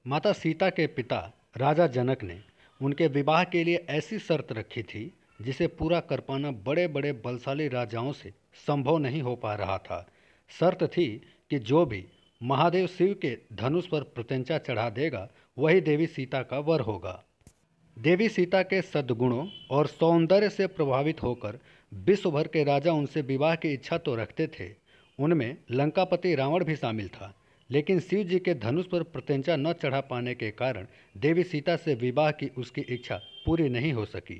माता सीता के पिता राजा जनक ने उनके विवाह के लिए ऐसी शर्त रखी थी जिसे पूरा कर पाना बड़े बड़े बलशाली राजाओं से संभव नहीं हो पा रहा था। शर्त थी कि जो भी महादेव शिव के धनुष पर प्रत्यंचा चढ़ा देगा वही देवी सीता का वर होगा। देवी सीता के सद्गुणों और सौंदर्य से प्रभावित होकर विश्व भर के राजा उनसे विवाह की इच्छा तो रखते थे, उनमें लंकापति रावण भी शामिल था। लेकिन शिव जी के धनुष पर प्रत्यंचा न चढ़ा पाने के कारण देवी सीता से विवाह की उसकी इच्छा पूरी नहीं हो सकी।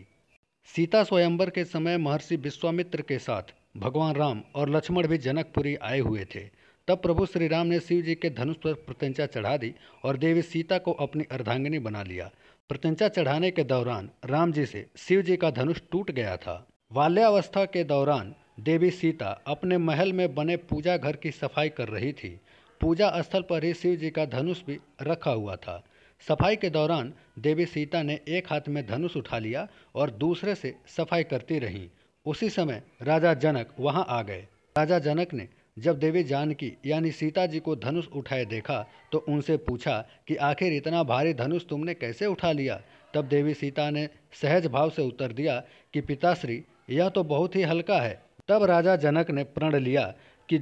सीता स्वयंवर के समय महर्षि विश्वामित्र के साथ भगवान राम और लक्ष्मण भी जनकपुरी आए हुए थे। तब प्रभु श्री राम ने शिव जी के धनुष पर प्रत्यंचा चढ़ा दी और देवी सीता को अपनी अर्धांगिनी बना लिया। प्रत्यंचा चढ़ाने के दौरान राम जी से शिव जी का धनुष टूट गया था। बाल्यावस्था के दौरान देवी सीता अपने महल में बने पूजा घर की सफाई कर रही थी। पूजा स्थल पर ही शिव जी का धनुष भी रखा हुआ था। सफाई के दौरान देवी सीता ने एक हाथ में धनुष उठा लिया और दूसरे से सफाई करती रहीं। उसी समय राजा जनक वहां आ गए। राजा जनक ने जब देवी जानकी यानी सीता जी को धनुष उठाए देखा तो उनसे पूछा कि आखिर इतना भारी धनुष तुमने कैसे उठा लिया। तब देवी सीता ने सहज भाव से उत्तर दिया कि पिताश्री, यह तो बहुत ही हल्का है। तब राजा जनक ने प्रण लिया कि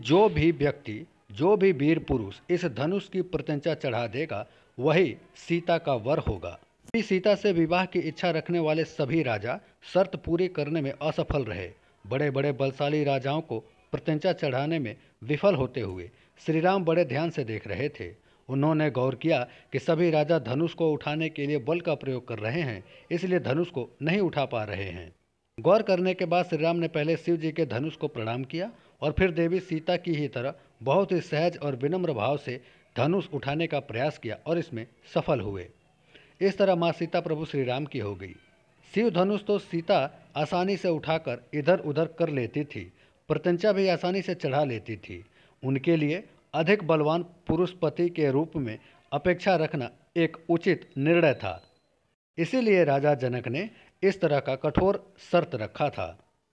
जो भी वीर पुरुष इस धनुष की प्रत्यंचा चढ़ा देगा वही सीता का वर होगा। सीता से विवाह की इच्छा रखने वाले सभी राजा शर्त पूरी करने में असफल रहे। बड़े बड़े बलशाली राजाओं को प्रत्यंचा चढ़ाने में विफल होते हुए श्री राम बड़े ध्यान से देख रहे थे। उन्होंने गौर किया कि सभी राजा धनुष को उठाने के लिए बल का प्रयोग कर रहे हैं, इसलिए धनुष को नहीं उठा पा रहे हैं। गौर करने के बाद श्री राम ने पहले शिव जी के धनुष को प्रणाम किया और फिर देवी सीता की ही तरह बहुत ही सहज और विनम्र भाव से धनुष उठाने का प्रयास किया और इसमें सफल हुए। इस तरह माँ सीता प्रभु श्री राम की हो गई। शिव धनुष तो सीता आसानी से उठाकर इधर उधर कर लेती थी, प्रत्यंचा भी आसानी से चढ़ा लेती थी। उनके लिए अधिक बलवान पुरुष पति के रूप में अपेक्षा रखना एक उचित निर्णय था। इसीलिए राजा जनक ने इस तरह का कठोर शर्त रखा था।